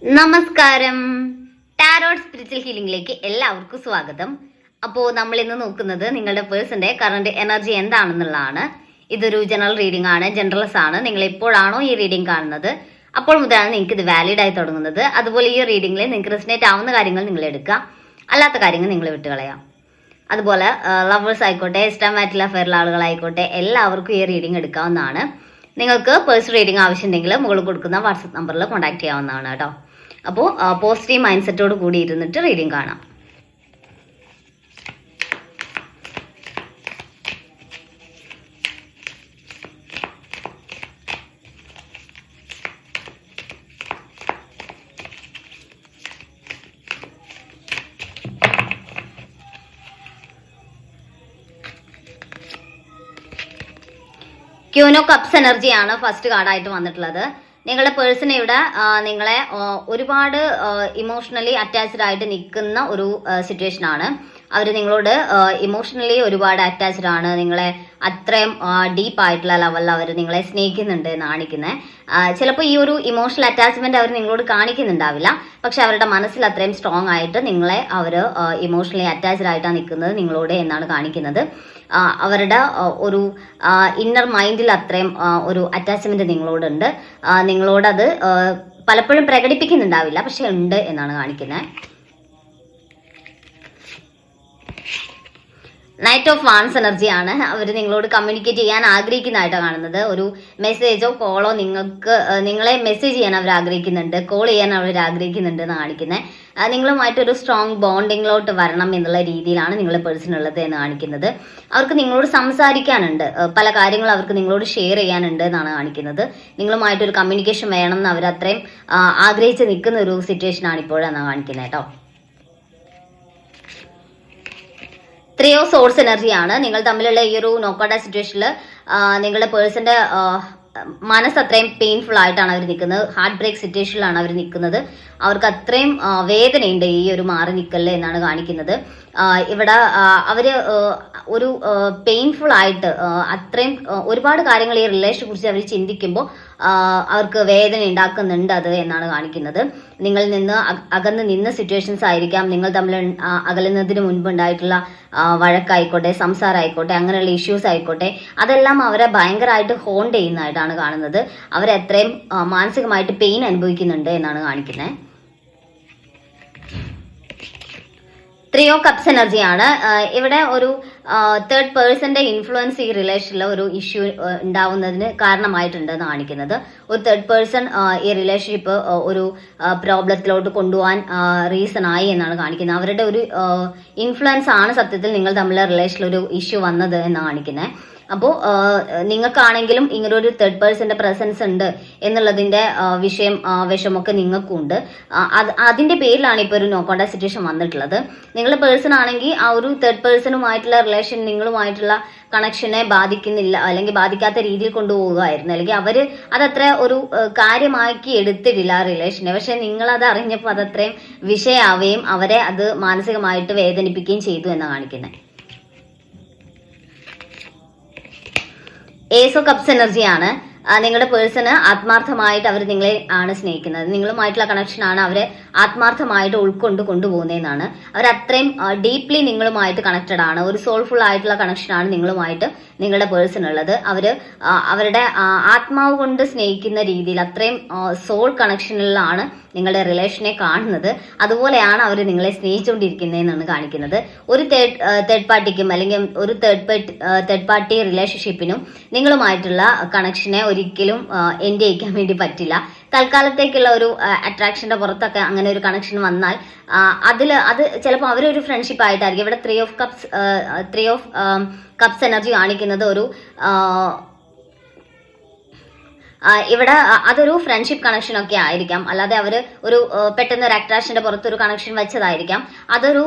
നമസ്കാരം. Tarot spiritual ഹീലിംഗിലേക്ക് എല്ലാവർക്കും സ്വാഗതം. അപ്പോൾ നമ്മൾ ഇന്ന് നോക്കുന്നത് നിങ്ങളുടെ പേഴ്സന്റെ കറന്റ് എനർജി എന്താണെന്നുള്ളതാണ്. ഇതൊരു ജനറൽ റീഡിംഗ് ആണ്, ജനറൽസ് ആണ്. നിങ്ങൾ എപ്പോഴാണോ ഈ റീഡിംഗ് കാണുന്നത് അപ്പോൾ മുതലാണ് നിങ്ങൾക്ക് ഇത് വാലിഡ് ആയി തുടങ്ങുന്നത്. അതുപോലെ ഈ റീഡിംഗിൽ നിങ്ങൾക്ക് റെസിനേറ്റ് ആവുന്ന കാര്യങ്ങൾ നിങ്ങൾ എടുക്കുക, അല്ലാത്ത കാര്യങ്ങൾ നിങ്ങൾ വിട്ടുകളയാം. അതുപോലെ ലവേഴ്സ് ആയിക്കോട്ടെ, ഇഷ്ടമായിട്ടുള്ള അഫെയറുള്ള ആളുകളായിക്കോട്ടെ, എല്ലാവർക്കും ഈ റീഡിംഗ് എടുക്കാവുന്നതാണ്. നിങ്ങൾക്ക് പേഴ്സണൽ റീഡിംഗ് ആവശ്യമുണ്ടെങ്കിൽ മുകളിൽ കൊടുക്കുന്ന വാട്സപ്പ് നമ്പറിൽ കോൺടാക്ട് ചെയ്യാവുന്നതാണ് കേട്ടോ. അപ്പോൾ പോസിറ്റീവ് മൈൻഡ് സെറ്റോട് കൂടി ഇരുന്നിട്ട് റീഡിംഗ് കാണാം. ക്യൂൻ ഓഫ് കപ്സ് എനർജിയാണ് ഫസ്റ്റ് കാർഡായിട്ട് വന്നിട്ടുള്ളത്. നിങ്ങളുടെ പേഴ്സൺ ഇവിടെ നിങ്ങളെ ഒരുപാട് ഇമോഷണലി അറ്റാച്ച്ഡ് ആയിട്ട് നിൽക്കുന്ന ഒരു സിറ്റുവേഷൻ ആണ്. അവർ നിങ്ങളോട് ഇമോഷണലി ഒരുപാട് അറ്റാച്ച്ഡ് ആണ്. നിങ്ങളെ അത്രയും ഡീപ്പ് ആയിട്ടുള്ള ലെവലിൽ അവർ നിങ്ങളെ സ്നേഹിക്കുന്നുണ്ട് എന്ന് കാണിക്കുന്നത്. ചിലപ്പോൾ ഈ ഒരു ഇമോഷണൽ അറ്റാച്ച്മെന്റ് അവർ നിങ്ങളോട് കാണിക്കുന്നുണ്ടാവില്ല, പക്ഷെ അവരുടെ മനസ്സിൽ അത്രയും സ്ട്രോങ് ആയിട്ട് നിങ്ങളെ അവർ ഇമോഷണലി അറ്റാച്ച്ഡ് ആയിട്ടാണ് നിൽക്കുന്നത് നിങ്ങളോട് എന്നാണ് കാണിക്കുന്നത്. അവരുടെ ഒരു ഇന്നർ മൈൻഡിൽ അത്രയും ഒരു അറ്റാച്ച്മെന്റ് നിങ്ങളോടുണ്ട്. നിങ്ങളോടത് പലപ്പോഴും പ്രകടിപ്പിക്കുന്നുണ്ടാവില്ല, പക്ഷെ ഉണ്ട് എന്നാണ് കാണിക്കുന്നത്. നൈറ്റ് ഓഫ് വാൺസ് എനർജിയാണ്. അവർ നിങ്ങളോട് കമ്മ്യൂണിക്കേറ്റ് ചെയ്യാൻ ആഗ്രഹിക്കുന്നതായിട്ടാണ് കാണുന്നത്. ഒരു മെസ്സേജോ കോളോ നിങ്ങളെ മെസ്സേജ് ചെയ്യാൻ അവർ ആഗ്രഹിക്കുന്നുണ്ട്, കോൾ ചെയ്യാൻ അവർ ആഗ്രഹിക്കുന്നുണ്ട് എന്ന് കാണിക്കുന്നത്. നിങ്ങളുമായിട്ടൊരു സ്ട്രോങ് ബോണ്ടിങ്ങിലോട്ട് വരണം എന്നുള്ള രീതിയിലാണ് നിങ്ങളുടെ പേഴ്സൺ ഉള്ളത് എന്ന് കാണിക്കുന്നത്. അവർക്ക് നിങ്ങളോട് സംസാരിക്കാനുണ്ട്, പല കാര്യങ്ങളും അവർക്ക് നിങ്ങളോട് ഷെയർ ചെയ്യാനുണ്ട് എന്നാണ് കാണിക്കുന്നത്. നിങ്ങളുമായിട്ടൊരു കമ്മ്യൂണിക്കേഷൻ വേണം എന്ന് അവർ അത്രയും ആഗ്രഹിച്ച് നിൽക്കുന്ന ഒരു സിറ്റുവേഷൻ ആണ് ഇപ്പോഴാണ് കാണിക്കുന്നത് കേട്ടോ. ത്രീ ഓഫ് സോഴ്സ് എനർജിയാണ്. നിങ്ങൾ തമ്മിലുള്ള ഈ ഒരു നോക്കൌട്ട് സിറ്റുവേഷനിൽ നിങ്ങളുടെ പേഴ്സന്റെ മനസ്സ് അത്രയും പെയിൻഫുൾ ആയിട്ടാണ് അവർ നിൽക്കുന്നത്. ഹാർട്ട് ബ്രേക്ക് സിറ്റുവേഷനിലാണ് അവർ നിൽക്കുന്നത്. അവർക്ക് അത്രയും വേദനയുണ്ട് ഈ ഒരു മാറി നിൽക്കല് എന്നാണ് കാണിക്കുന്നത്. ഇവിടെ അവര് ഒരു പെയിൻഫുൾ ആയിട്ട് അത്രയും ഒരുപാട് കാര്യങ്ങൾ ഈ റിലേഷനെ കുറിച്ച് അവർ ചിന്തിക്കുമ്പോൾ അവർക്ക് വേദന ഉണ്ടാക്കുന്നുണ്ട് അത് എന്നാണ് കാണിക്കുന്നത്. നിങ്ങളിൽ നിന്ന് അകന്ന് നിന്ന സിറ്റുവേഷൻസ് ആയിരിക്കാം, നിങ്ങൾ തമ്മിൽ അകലുന്നതിന് മുൻപ് ഉണ്ടായിട്ടുള്ള വഴക്കായിക്കോട്ടെ, സംസാരമായിക്കോട്ടെ, അങ്ങനെയുള്ള ഇഷ്യൂസ് ആയിക്കോട്ടെ, അതെല്ലാം അവരെ ഭയങ്കരമായിട്ട് ഹോണ്ട് ചെയ്യുന്നതായിട്ടാണ് കാണുന്നത്. അവരെത്രയും മാനസികമായിട്ട് പെയിൻ അനുഭവിക്കുന്നുണ്ട് എന്നാണ് കാണിക്കുന്നത്. ത്രീ ഓഫ് കപ്സ് എനർജിയാണ്. ഇവിടെ ഒരു തേർഡ് പേഴ്സന്റെ ഇൻഫ്ലുവൻസ് ഈ റിലേഷനിൽ ഒരു ഇഷ്യൂ ഉണ്ടാവുന്നതിന് കാരണമായിട്ടുണ്ടെന്ന് കാണിക്കുന്നത്. ഒരു തേർഡ് പേഴ്സൺ ഈ റിലേഷൻഷിപ്പ് ഒരു പ്രോബ്ലത്തിലോട്ട് കൊണ്ടുപോകാൻ റീസൺ ആയി എന്നാണ് കാണിക്കുന്നത്. അവരുടെ ഒരു ഇൻഫ്ലുവൻസ് ആണ് സത്യത്തിൽ നിങ്ങൾ തമ്മിലുള്ള റിലേഷനിൽ ഒരു ഇഷ്യൂ വന്നത് എന്നാണ് കാണിക്കുന്നത്. അപ്പോൾ നിങ്ങൾക്കാണെങ്കിലും ഇങ്ങനൊരു തേർഡ് പേഴ്സന്റെ പ്രസൻസ് ഉണ്ട് എന്നുള്ളതിന്റെ വിഷമമൊക്കെ നിങ്ങൾക്കും ഉണ്ട്. അതിന്റെ പേരിലാണ് ഇപ്പോൾ ഒരു നോക്കൗട്ട് സിറ്റുവേഷൻ വന്നിട്ടുള്ളത്. നിങ്ങളുടെ പേഴ്സൺ ആണെങ്കിൽ ആ ഒരു തേർഡ് പേഴ്സണുമായിട്ടുള്ള റിലേഷൻ നിങ്ങളുമായിട്ടുള്ള കണക്ഷനെ ബാധിക്കുന്നില്ല, അല്ലെങ്കിൽ ബാധിക്കാത്ത രീതിയിൽ കൊണ്ടുപോകുമായിരുന്നു, അല്ലെങ്കിൽ അവര് അതത്ര ഒരു കാര്യമാക്കി എടുത്തിട്ടില്ല ആ റിലേഷനെ. പക്ഷെ നിങ്ങളത് അറിഞ്ഞപ്പോൾ അതത്രയും വിഷയാവുകയും അവരെ അത് മാനസികമായിട്ട് വേദനിപ്പിക്കുകയും ചെയ്തു എന്നാണ് കാണിക്കുന്നത്. ഏസ് ഓഫ് കപ്സ് എനർജിയാണ്. നിങ്ങളുടെ പേഴ്സണ് ആത്മാർത്ഥമായിട്ട് അവർ നിങ്ങളെ ആണ് സ്നേഹിക്കുന്നത്. നിങ്ങളുമായിട്ടുള്ള കണക്ഷൻ ആണ് അവരെ ആത്മാർത്ഥമായിട്ട് ഉൾക്കൊണ്ട് കൊണ്ടുപോകുന്നതെന്നാണ്. അവർ അത്രയും ഡീപ്ലി നിങ്ങളുമായിട്ട് കണക്റ്റഡ് ആണ്. ഒരു സോൾഫുൾ ആയിട്ടുള്ള കണക്ഷനാണ് നിങ്ങളുമായിട്ട് നിങ്ങളുടെ പേഴ്സൺ ഉള്ളത്. അവരുടെ ആത്മാവ് കൊണ്ട് സ്നേഹിക്കുന്ന രീതിയിൽ അത്രയും സോൾ കണക്ഷനിലാണ് നിങ്ങളുടെ റിലേഷനെ കാണുന്നത്. അതുപോലെയാണ് അവർ നിങ്ങളെ സ്നേഹിച്ചുകൊണ്ടിരിക്കുന്നതെന്നാണ് കാണിക്കുന്നത്. ഒരു തേർഡ് പാർട്ടിക്കും അല്ലെങ്കിൽ ഒരു തേർഡ് പാർട്ടി റിലേഷൻഷിപ്പിനും നിങ്ങളുമായിട്ടുള്ള കണക്ഷനെ ഒരിക്കലും എൻഡ് ചെയ്യിക്കാൻ വേണ്ടി പറ്റില്ല. തൽക്കാലത്തേക്കുള്ള ഒരു അട്രാക്ഷന്റെ പുറത്തൊക്കെ അങ്ങനെ ഒരു കണക്ഷൻ വന്നാൽ അത് ചിലപ്പോൾ അവരൊരു ഫ്രണ്ട്ഷിപ്പ് ആയിട്ടായിരിക്കും. ഇവിടെ ത്രീ ഓഫ് കപ്സ് എനർജി കാണിക്കുന്നത് ഇവിടെ അതൊരു ഫ്രണ്ട്ഷിപ്പ് കണക്ഷൻ ഒക്കെ ആയിരിക്കാം, അല്ലാതെ അവർ ഒരു പെട്ടെന്ന് ഒരു അട്രാക്ഷന്റെ പുറത്ത് ഒരു കണക്ഷൻ വെച്ചതായിരിക്കാം. അതൊരു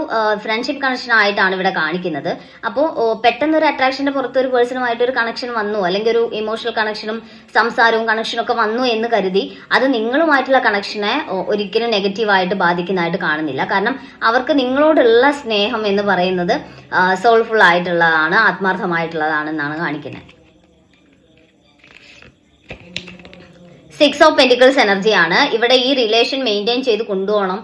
ഫ്രണ്ട്ഷിപ്പ് കണക്ഷൻ ആയിട്ടാണ് ഇവിടെ കാണിക്കുന്നത്. അപ്പോൾ പെട്ടെന്ന് ഒരു അട്രാക്ഷന്റെ പുറത്ത് ഒരു പേഴ്സണുമായിട്ട് ഒരു കണക്ഷൻ വന്നു, അല്ലെങ്കിൽ ഒരു ഇമോഷണൽ കണക്ഷനും സംസാരവും കണക്ഷനും ഒക്കെ വന്നു എന്ന് കരുതി അത് നിങ്ങളുമായിട്ടുള്ള കണക്ഷനെ ഒരിക്കലും നെഗറ്റീവായിട്ട് ബാധിക്കുന്നതായിട്ട് കാണുന്നില്ല. കാരണം അവർക്ക് നിങ്ങളോടുള്ള സ്നേഹം എന്ന് പറയുന്നത് സോൾഫുൾ ആയിട്ടുള്ളതാണ്, ആത്മാർത്ഥമായിട്ടുള്ളതാണെന്നാണ് കാണിക്കുന്നത്. 6 ഓഫ് പെന്റിക്കിൾസ് എനർജിയാണ്. ഇവിടെ ഈ റിലേഷൻ മെയിൻറ്റെയിൻ ചെയ്ത് കൊണ്ടുപോകണം,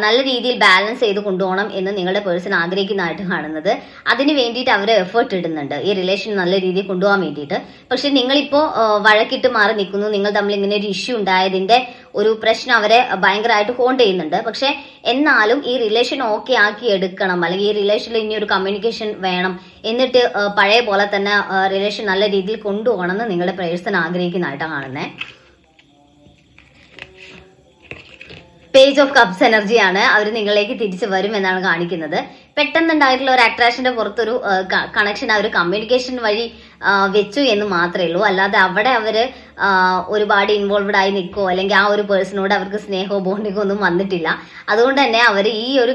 നല്ല രീതിയിൽ ബാലൻസ് ചെയ്ത് കൊണ്ടുപോകണം എന്ന് നിങ്ങളുടെ പേഴ്സൺ ആഗ്രഹിക്കുന്നതായിട്ട് കാണുന്നത്. അതിന് വേണ്ടിയിട്ട് അവർ എഫേർട്ട് ഇടുന്നുണ്ട് ഈ റിലേഷൻ നല്ല രീതിയിൽ കൊണ്ടുപോകാൻ വേണ്ടിയിട്ട്. പക്ഷെ നിങ്ങളിപ്പോൾ വഴക്കിട്ട് മാറി നിൽക്കുന്നു, നിങ്ങൾ തമ്മിൽ ഇങ്ങനെ ഒരു ഇഷ്യൂ ഉണ്ടായതിന്റെ ഒരു പ്രശ്നം അവരെ ഭയങ്കരമായിട്ട് ഹോണ്ട് ചെയ്യുന്നുണ്ട്. പക്ഷെ എന്നാലും ഈ റിലേഷൻ ഓക്കെ ആക്കി എടുക്കണം, അല്ലെങ്കിൽ ഈ റിലേഷനിൽ ഇനി ഒരു കമ്മ്യൂണിക്കേഷൻ വേണം, എന്നിട്ട് പഴയ പോലെ തന്നെ റിലേഷൻ നല്ല രീതിയിൽ കൊണ്ടുപോകണം എന്ന് നിങ്ങളുടെ പേഴ്സൺ ആഗ്രഹിക്കുന്നതായിട്ടാണ് കാണുന്നത്. പേജ് ഓഫ് കപ്സ് എനർജിയാണ്. അവർ നിങ്ങളിലേക്ക് തിരിച്ചു വരും എന്നാണ് കാണിക്കുന്നത്. പെട്ടെന്നുണ്ടായിട്ടുള്ള ഒരു അട്രാക്ഷന്റെ പുറത്തൊരു കണക്ഷൻ ആ ഒരു കമ്മ്യൂണിക്കേഷൻ വഴി വെച്ചു എന്ന് മാത്രമേ ഉള്ളൂ. അല്ലാതെ അവിടെ അവര് ഒരുപാട് ഇൻവോൾവ്ഡ് ആയി നിൽക്കോ അല്ലെങ്കിൽ ആ ഒരു പേഴ്സണോട് അവർക്ക് സ്നേഹമോ ബോണ്ടിങ്ങോ ഒന്നും വന്നിട്ടില്ല. അതുകൊണ്ട് തന്നെ അവർ ഈ ഒരു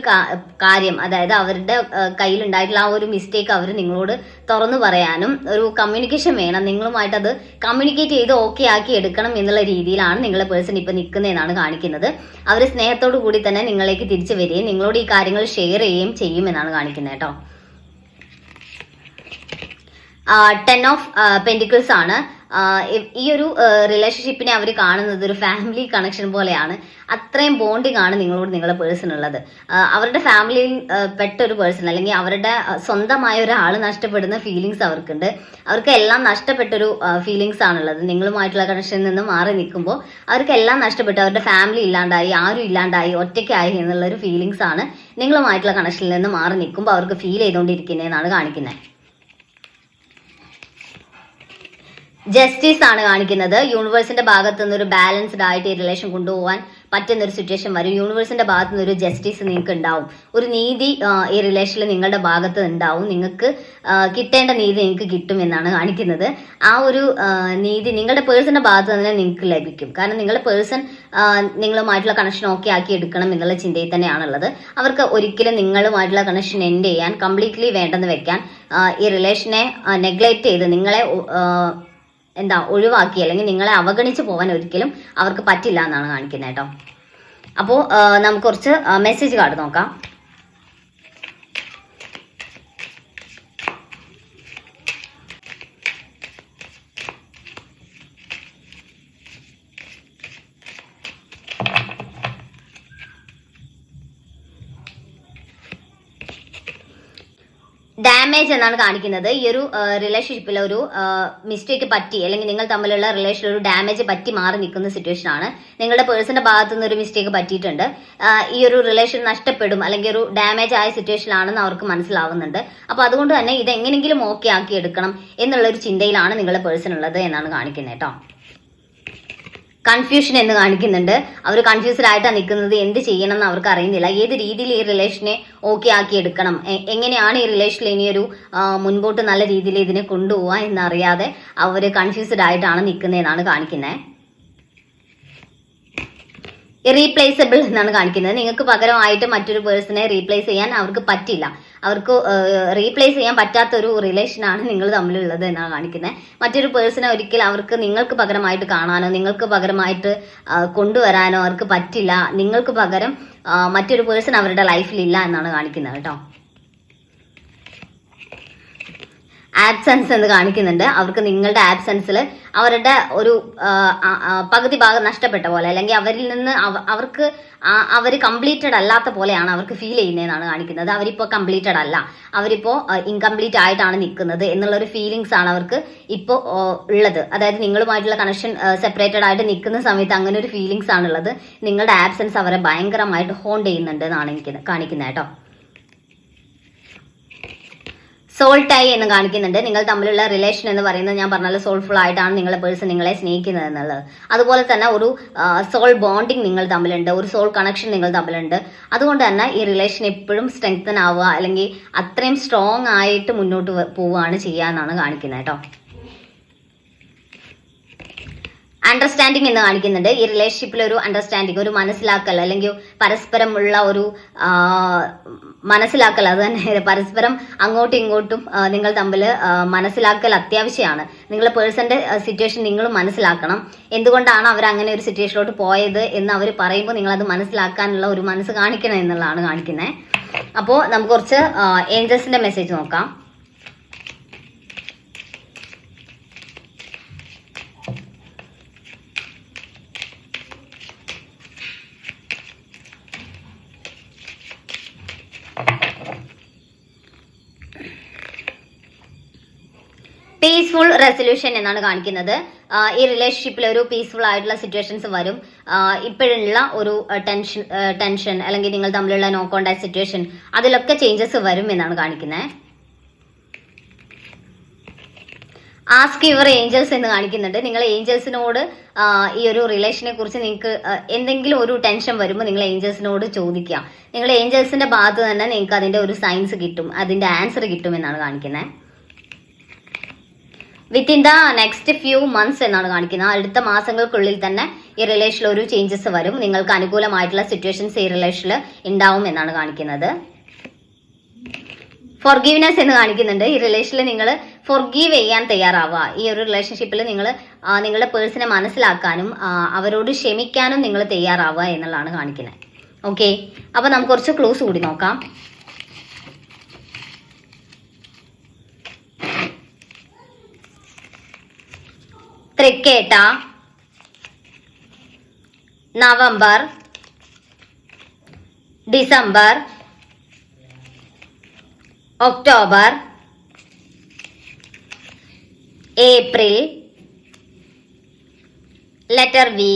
കാര്യം, അതായത് അവരുടെ കയ്യിലുണ്ടായിട്ടുള്ള ആ ഒരു മിസ്റ്റേക്ക് അവർ നിങ്ങളോട് തുറന്നു പറയാനും ഒരു കമ്മ്യൂണിക്കേഷൻ വേണം, നിങ്ങളുമായിട്ട് അത് കമ്മ്യൂണിക്കേറ്റ് ചെയ്ത് ഓക്കെ ആക്കി എടുക്കണം എന്നുള്ള രീതിയിലാണ് നിങ്ങളുടെ പേഴ്സൺ ഇപ്പൊ നിൽക്കുന്നതെന്നാണ് കാണിക്കുന്നത്. അവർ സ്നേഹത്തോടു കൂടി തന്നെ നിങ്ങളിലേക്ക് തിരിച്ചു വരികയും നിങ്ങളോട് ഈ കാര്യങ്ങൾ ഷെയർ ചെയ്യുകയും ചെയ്യുമെന്നാണ് കാണിക്കുന്നത് കേട്ടോ. 10 ഓഫ് പെന്റിക്കിൾസ് ആണ്. ഈ ഒരു റിലേഷൻഷിപ്പിനെ അവർ കാണുന്നത് ഒരു ഫാമിലി കണക്ഷൻ പോലെയാണ്. അത്രയും ബോണ്ടിങ് ആണ് നിങ്ങളോട് നിങ്ങളുടെ പേഴ്സൺ ഉള്ളത്. അവരുടെ ഫാമിലിയിൽ പെട്ടൊരു പേഴ്സൺ അല്ലെങ്കിൽ അവരുടെ സ്വന്തമായ ഒരാൾ നഷ്ടപ്പെടുന്ന ഫീലിങ്സ് അവർക്കുണ്ട്. അവർക്ക് എല്ലാം നഷ്ടപ്പെട്ടൊരു ഫീലിങ്സ് ആണുള്ളത്. നിങ്ങളുമായിട്ടുള്ള കണക്ഷനിൽ നിന്ന് മാറി നിൽക്കുമ്പോൾ അവർക്ക് എല്ലാം നഷ്ടപ്പെട്ടു, അവരുടെ ഫാമിലി ഇല്ലാണ്ടായി, ആരും ഇല്ലാണ്ടായി, ഒറ്റയ്ക്കായി എന്നുള്ളൊരു ഫീലിങ്സ് ആണ് നിങ്ങളുമായിട്ടുള്ള കണക്ഷനിൽ നിന്ന് മാറി നിൽക്കുമ്പോൾ അവർക്ക് ഫീൽ ചെയ്തുകൊണ്ടിരിക്കുന്നതെന്നാണ് കാണിക്കുന്നത്. ജസ്റ്റിസ് ആണ് കാണിക്കുന്നത്. യൂണിവേഴ്സിന്റെ ഭാഗത്തു നിന്ന് ഒരു ബാലൻസ്ഡ് ആയിട്ട് ഈ റിലേഷൻ കൊണ്ടുപോകാൻ പറ്റുന്ന ഒരു സിറ്റുവേഷൻ വരും. യൂണിവേഴ്സിന്റെ ഭാഗത്തു നിന്ന് ഒരു ജസ്റ്റിസ് നിങ്ങൾക്ക് ഉണ്ടാവും, ഒരു നീതി ഈ റിലേഷനിൽ നിങ്ങളുടെ ഭാഗത്ത് ഉണ്ടാവും. നിങ്ങൾക്ക് കിട്ടേണ്ട നീതി നിങ്ങൾക്ക് കിട്ടും എന്നാണ് കാണിക്കുന്നത്. ആ ഒരു നീതി നിങ്ങളുടെ പേഴ്സന്റെ ഭാഗത്ത് തന്നെ നിങ്ങൾക്ക് ലഭിക്കും. കാരണം നിങ്ങളുടെ പേഴ്സൺ നിങ്ങളുമായിട്ടുള്ള കണക്ഷൻ ഓക്കെ ആക്കി എടുക്കണം എന്നുള്ള ചിന്തയിൽ തന്നെയാണുള്ളത്. അവർക്ക് ഒരിക്കലും നിങ്ങളുമായിട്ടുള്ള കണക്ഷൻ എൻഡ് ചെയ്യാൻ കംപ്ലീറ്റ്ലി വേണ്ടെന്ന് വെക്കാൻ, ഈ റിലേഷനെ നെഗ്ലക്റ്റ് ചെയ്ത് നിങ്ങളെ ഒഴിവാക്കി അല്ലെങ്കിൽ നിങ്ങളെ അവഗണിച്ച് പോകാൻ ഒരിക്കലും അവർക്ക് പറ്റില്ല എന്നാണ് കാണിക്കുന്നത് കേട്ടോ. അപ്പോൾ നമുക്ക് കുറച്ച് മെസ്സേജ് കാർഡ് നോക്കാം. ഡാമേജ് എന്നാണ് കാണിക്കുന്നത്. ഈ ഒരു റിലേഷൻഷിപ്പിൽ ഒരു മിസ്റ്റേക്ക് പറ്റി അല്ലെങ്കിൽ നിങ്ങൾ തമ്മിലുള്ള റിലേഷനിൽ ഒരു ഡാമേജ് പറ്റി മാറി നിൽക്കുന്ന സിറ്റുവേഷൻ ആണ്. നിങ്ങളുടെ പേഴ്സന്റെ ഭാഗത്തു നിന്ന് ഒരു മിസ്റ്റേക്ക് പറ്റിയിട്ടുണ്ട്. ഈ ഒരു റിലേഷൻ നഷ്ടപ്പെടും അല്ലെങ്കിൽ ഒരു ഡാമേജ് ആയ സിറ്റുവേഷനിലാണെന്ന് അവർക്ക് മനസ്സിലാവുന്നുണ്ട്. അപ്പൊ അതുകൊണ്ട് തന്നെ ഇത് എങ്ങനെയെങ്കിലും ഓക്കെ ആക്കി എടുക്കണം എന്നുള്ള ഒരു ചിന്തയിലാണ് നിങ്ങളുടെ പേഴ്സൺ ഉള്ളത് എന്നാണ് കാണിക്കുന്നത് കേട്ടോ. കൺഫ്യൂഷൻ എന്ന് കാണിക്കുന്നുണ്ട്. അവർ കൺഫ്യൂസ്ഡ് ആയിട്ടാണ് നിൽക്കുന്നത്. എന്ത് ചെയ്യണം എന്ന് അവർക്ക് അറിയുന്നില്ല. ഏത് രീതിയിൽ ഈ റിലേഷനെ ഓക്കെ ആക്കി എടുക്കണം, എങ്ങനെയാണ് ഈ റിലേഷനിൽ ഇനിയൊരു മുൻപോട്ട് നല്ല രീതിയിൽ ഇതിനെ കൊണ്ടുപോകാൻ എന്നറിയാതെ അവർ കൺഫ്യൂസ്ഡ് ആയിട്ടാണ് നിൽക്കുന്നതെന്നാണ് കാണിക്കുന്നത്. റീപ്ലേസബിൾ എന്നാണ് കാണിക്കുന്നത്. നിങ്ങൾക്ക് പകരമായിട്ട് മറ്റൊരു പേഴ്സണെ റീപ്ലേസ് ചെയ്യാൻ അവർക്ക് പറ്റില്ല. അവർക്ക് റീപ്ലേസ് ചെയ്യാൻ പറ്റാത്ത ഒരു റിലേഷനാണ് നിങ്ങൾ തമ്മിലുള്ളത് എന്നാണ് കാണിക്കുന്നത്. മറ്റൊരു പേഴ്സണെ ഒരിക്കലും അവർക്ക് നിങ്ങൾക്ക് പകരമായിട്ട് കാണാനോ നിങ്ങൾക്ക് പകരമായിട്ട് കൊണ്ടുവരാനോ അവർക്ക് പറ്റില്ല. നിങ്ങൾക്ക് പകരം മറ്റൊരു പേഴ്സൺ അവരുടെ ലൈഫിലില്ല എന്നാണ് കാണിക്കുന്നത് കേട്ടോ. ആബ്സെൻസ് എന്ന് കാണിക്കുന്നുണ്ട്. അവർക്ക് നിങ്ങളുടെ ആബ്സെൻസിൽ അവരുടെ ഒരു പകുതി ഭാഗം നഷ്ടപ്പെട്ട പോലെ അല്ലെങ്കിൽ അവരിൽ നിന്ന് അവർ കംപ്ലീറ്റഡ് അല്ലാത്ത പോലെയാണ് അവർക്ക് ഫീൽ ചെയ്യുന്നതെന്നാണ് കാണിക്കുന്നത്. അവരിപ്പോൾ കംപ്ലീറ്റഡ് അല്ല, അവരിപ്പോൾ ഇൻകംപ്ലീറ്റ് ആയിട്ടാണ് നിൽക്കുന്നത് എന്നുള്ളൊരു ഫീലിങ്സ് ആണ് അവർക്ക് ഇപ്പോൾ ഉള്ളത്. അതായത് നിങ്ങളുമായിട്ടുള്ള കണക്ഷൻ സെപ്പറേറ്റഡ് ആയിട്ട് നിൽക്കുന്ന സമയത്ത് അങ്ങനെ ഒരു ഫീലിങ്സ് ആണുള്ളത്. നിങ്ങളുടെ ആബ്സെൻസ് അവരെ ഭയങ്കരമായിട്ട് ഹോണ്ട് ചെയ്യുന്നുണ്ട് എന്നാണ് എനിക്ക് കാണിക്കുന്നത് കേട്ടോ. സോൾ ടൈ എന്ന് കാണിക്കുന്നുണ്ട്. നിങ്ങൾ തമ്മിലുള്ള റിലേഷൻ എന്ന് പറയുന്നത് ഞാൻ പറഞ്ഞാൽ സോൾഫുൾ ആയിട്ടാണ് നിങ്ങളെ പേഴ്സൺ നിങ്ങളെ സ്നേഹിക്കുന്നത് എന്നുള്ളത്. അതുപോലെ തന്നെ ഒരു സോൾ ബോണ്ടിങ് നിങ്ങൾ തമ്മിലുണ്ട്, ഒരു സോൾ കണക്ഷൻ നിങ്ങൾ തമ്മിലുണ്ട്. അതുകൊണ്ട് തന്നെ ഈ റിലേഷൻ എപ്പോഴും സ്ട്രെങ്തൻ ആവുക അല്ലെങ്കിൽ അത്രയും സ്ട്രോങ് ആയിട്ട് മുന്നോട്ട് പോവുകയാണ് ചെയ്യുക എന്നാണ് കാണിക്കുന്നത് കേട്ടോ. അണ്ടർസ്റ്റാൻഡിങ് എന്ന് കാണിക്കുന്നുണ്ട്. ഈ റിലേഷൻഷിപ്പിൽ ഒരു അണ്ടർസ്റ്റാൻഡിങ്, ഒരു മനസ്സിലാക്കൽ അല്ലെങ്കിൽ പരസ്പരമുള്ള ഒരു മനസ്സിലാക്കൽ, അത് തന്നെ പരസ്പരം അങ്ങോട്ടും ഇങ്ങോട്ടും നിങ്ങൾ തമ്മിൽ മനസ്സിലാക്കൽ അത്യാവശ്യമാണ്. നിങ്ങളുടെ പേഴ്സന്റെ സിറ്റുവേഷൻ നിങ്ങൾ മനസ്സിലാക്കണം. എന്തുകൊണ്ടാണ് അവർ അങ്ങനെ ഒരു സിറ്റുവേഷനിലോട്ട് പോയത് എന്ന് അവർ പറയുമ്പോൾ നിങ്ങളത് മനസ്സിലാക്കാനുള്ള ഒരു മനസ്സ് കാണിക്കണം എന്നുള്ളതാണ് കാണിക്കുന്നത്. അപ്പോൾ നമുക്ക് കുറച്ച് ഏഞ്ചൽസിന്റെ മെസ്സേജ് നോക്കാം. പീസ്ഫുൾ റെസൊല്യൂഷൻ എന്നാണ് കാണിക്കുന്നത്. ഈ റിലേഷൻഷിപ്പിൽ ഒരു പീസ്ഫുൾ ആയിട്ടുള്ള സിറ്റുവേഷൻസ് വരും. ഇപ്പോഴുള്ള ഒരു ടെൻഷൻ അല്ലെങ്കിൽ നിങ്ങൾ തമ്മിലുള്ള നോ കോണ്ടാക്ട് സിറ്റുവേഷൻ അതിലൊക്കെ ചേഞ്ചസ് വരും എന്നാണ് കാണിക്കുന്നത്. ആസ്ക് യുവർ ഏഞ്ചൽസ് എന്ന് കാണിക്കുന്നുണ്ട്. നിങ്ങൾ ഏഞ്ചൽസിനോട് ഈ ഒരു റിലേഷനെ കുറിച്ച് നിങ്ങൾക്ക് എന്തെങ്കിലും ഒരു ടെൻഷൻ വരുമ്പോൾ നിങ്ങൾ ഏഞ്ചൽസിനോട് ചോദിക്കുക. നിങ്ങൾ ഏഞ്ചൽസിന്റെ ഭാഗത്ത് തന്നെ നിങ്ങൾക്ക് അതിന്റെ ഒരു സയൻസ് കിട്ടും, അതിന്റെ ആൻസർ കിട്ടും എന്നാണ് കാണിക്കുന്നത്. Within the next few months എന്നാണ് കാണിക്കുന്നത്. അടുത്ത മാസങ്ങൾക്കുള്ളിൽ തന്നെ ഈ റിലേഷനിൽ ഒരു ചേഞ്ചസ് വരും. നിങ്ങൾക്ക് അനുകൂലമായിട്ടുള്ള സിറ്റുവേഷൻസ് ഈ റിലേഷനിൽ ഉണ്ടാവും എന്നാണ് കാണിക്കുന്നത്. ഫോർഗീവ്നെസ് എന്ന് കാണിക്കുന്നുണ്ട്. ഈ റിലേഷനിൽ നിങ്ങൾ ഫോർഗീവ് ചെയ്യാൻ തയ്യാറാവുക. ഈ ഒരു റിലേഷൻഷിപ്പിൽ നിങ്ങൾ നിങ്ങളുടെ പേഴ്സണെ മനസ്സിലാക്കാനും അവരോട് ക്ഷമിക്കാനും നിങ്ങൾ തയ്യാറാവുക എന്നുള്ളതാണ് കാണിക്കുന്നത്. ഓക്കെ, അപ്പൊ നമുക്ക് കുറച്ച് ക്ലൂസ് കൂടി നോക്കാം. Thrikketta, November, December, October, April, letter V,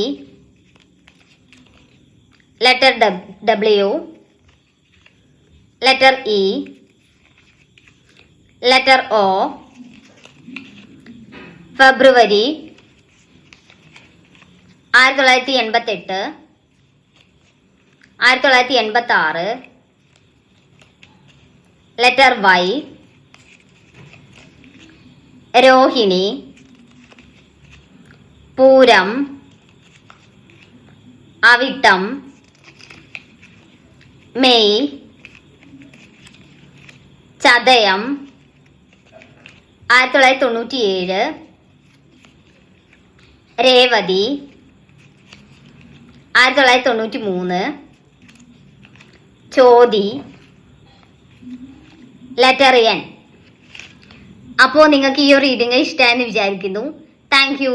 letter W, letter E, letter O, February 1988, 1986, letter Y, Rohini, Pooram, Avittam, May, Chathayam 1997, Revathi 1993, Chothi, letter N. അപ്പോൾ നിങ്ങൾക്ക് ഈ ഒരു റീഡിംഗ് ഇഷ്ടമായെന്ന് വിചാരിക്കുന്നു. Thank U.